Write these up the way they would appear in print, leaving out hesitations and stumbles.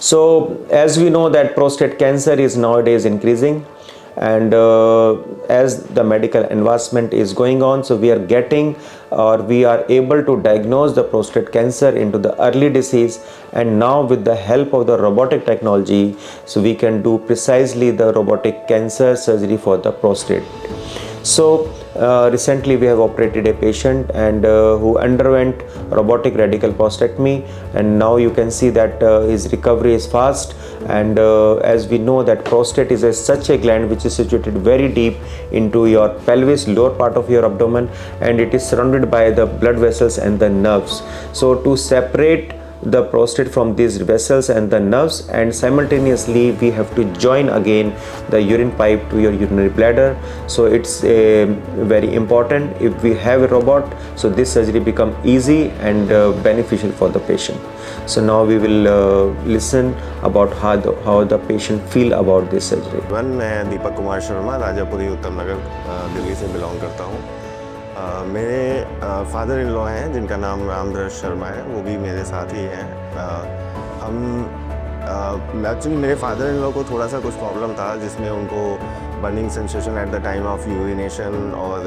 So as we know that prostate cancer is nowadays increasing, and as the medical advancement is going on, so we are getting or we are able to diagnose the prostate cancer into the early disease. And now with the help of the robotic technology, so we can do precisely the robotic cancer surgery for the prostate. So recently we have operated a patient and who underwent robotic radical prostatectomy, and now you can see that his recovery is fast. And as we know that prostate is such a gland which is situated very deep into your pelvis, lower part of your abdomen, and it is surrounded by the blood vessels and the nerves. So to separate the prostate from these vessels and the nerves, and simultaneously we have to join again the urine pipe to your urinary bladder. So it's very important if we have a robot, so this surgery become easy and beneficial for the patient. So now we will listen about how the patient feel about this surgery. मैं दीपक कुमार शर्मा, राजापुरी उत्तम नगर दिल्ली से belong करता हूँ। मेरे father in law हैं जिनका नाम रामदर्श शर्मा है, वो भी मेरे साथ ही हैं। हम एक्चुअली मेरे फादर इन लॉ को थोड़ा सा कुछ प्रॉब्लम था, जिसमें उनको burning sensation at the time of urination और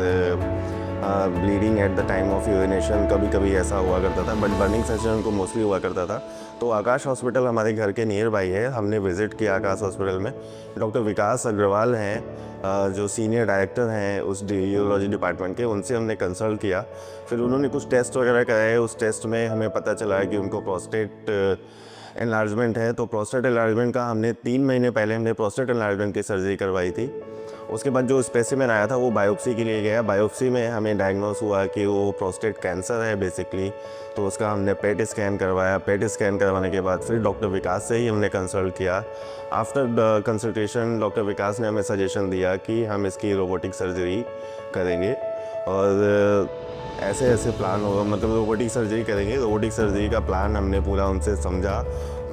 bleeding at the time of urination कभी कभी ऐसा हुआ करता था, बट बर्निंग सेंसेशन उनको मोस्टली हुआ करता था। तो आकाश हॉस्पिटल हमारे घर के नियर बाई है, हमने विज़िट किया आकाश हॉस्पिटल में। डॉक्टर विकास अग्रवाल हैं जो सीनियर डायरेक्टर हैं उस यूरोलॉजी डिपार्टमेंट के, उनसे हमने कंसल्ट किया। फिर उन्होंने कुछ टेस्ट वगैरह कराए, उस टेस्ट में हमें पता चला कि उनको प्रोस्टेट एनलार्जमेंट है। तो प्रोस्टेट एनलार्जमेंट का हमने 3 महीने पहले हमने प्रोस्टेट एनलार्जमेंट की सर्जरी करवाई थी। उसके बाद जो स्पेसिमेन आया था वो बायोप्सी के लिए गया। बायोप्सी में हमें डायग्नोस हुआ कि वो प्रोस्टेट कैंसर है बेसिकली। तो उसका हमने पेट स्कैन करवाया। पेट स्कैन करवाने के बाद फिर डॉक्टर विकास से ही हमने कंसल्ट किया। आफ्टर द कंसल्टेशन डॉक्टर विकास ने हमें सजेशन दिया कि हम इसकी रोबोटिक सर्जरी करेंगे और ऐसे ऐसे प्लान होगा, मतलब रोबोटिक सर्जरी करेंगे। रोबोटिक सर्जरी का प्लान हमने पूरा उनसे समझा,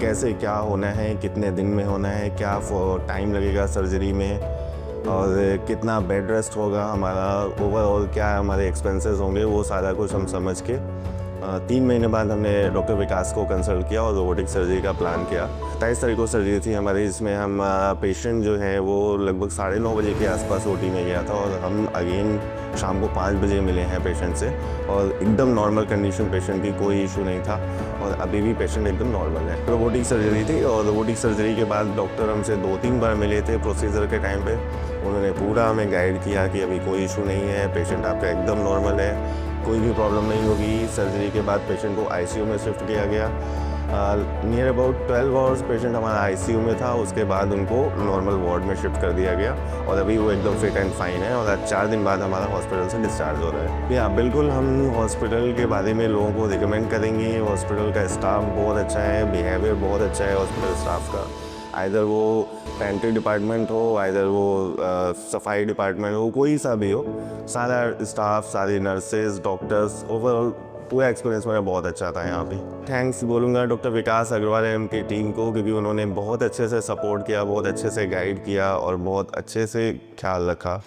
कैसे क्या होना है, कितने दिन में होना है, क्या टाइम लगेगा सर्जरी में, और कितना बेड रेस्ट होगा हमारा, ओवरऑल क्या हमारे एक्सपेंसेस होंगे, वो सारा कुछ हम समझ के 3 महीने बाद हमने डॉक्टर विकास को कंसल्ट किया और रोबोटिक सर्जरी का प्लान किया। 27 तारीख को सर्जरी थी हमारी, जिसमें हम पेशेंट जो है वो लगभग 9:30 बजे के आसपास ओटी में गया था और हम अगेन शाम को 5 बजे मिले हैं पेशेंट से, और एकदम नॉर्मल कंडीशन पेशेंट की, कोई इशू नहीं था और अभी भी पेशेंट एकदम नॉर्मल है। रोबोटिक सर्जरी थी और रोबोटिक सर्जरी के बाद डॉक्टर हमसे 2-3 बार मिले थे प्रोसीजर के टाइम पे। उन्होंने पूरा हमें गाइड किया कि अभी कोई इशू नहीं है, पेशेंट आपका एकदम नॉर्मल है, कोई भी प्रॉब्लम नहीं होगी। सर्जरी के बाद पेशेंट को आईसीयू में शिफ्ट किया गया। नियर अबाउट 12 आवर्स पेशेंट हमारा आईसीयू में था, उसके बाद उनको नॉर्मल वार्ड में शिफ्ट कर दिया गया और अभी वो एकदम फिट एंड फाइन है और आज 4 दिन बाद हमारा हॉस्पिटल से डिस्चार्ज हो रहा है। या बिल्कुल हम हॉस्पिटल के बारे में लोगों को रिकमेंड करेंगे। हॉस्पिटल का स्टाफ बहुत अच्छा है, बिहेवियर बहुत अच्छा है हॉस्पिटल स्टाफ का। आइदर वो पेंट्री डिपार्टमेंट हो, आइदर वो सफाई डिपार्टमेंट हो, कोई सा भी हो, सारा स्टाफ, सारी नर्सेज, डॉक्टर्स, ओवरऑल पूरा एक्सपीरियंस मेरा बहुत अच्छा था यहाँ पे। थैंक्स बोलूँगा डॉक्टर विकास अग्रवाल एंड उनकी टीम को, क्योंकि उन्होंने बहुत अच्छे से सपोर्ट किया, बहुत अच्छे से गाइड किया और बहुत अच्छे से ख्याल रखा।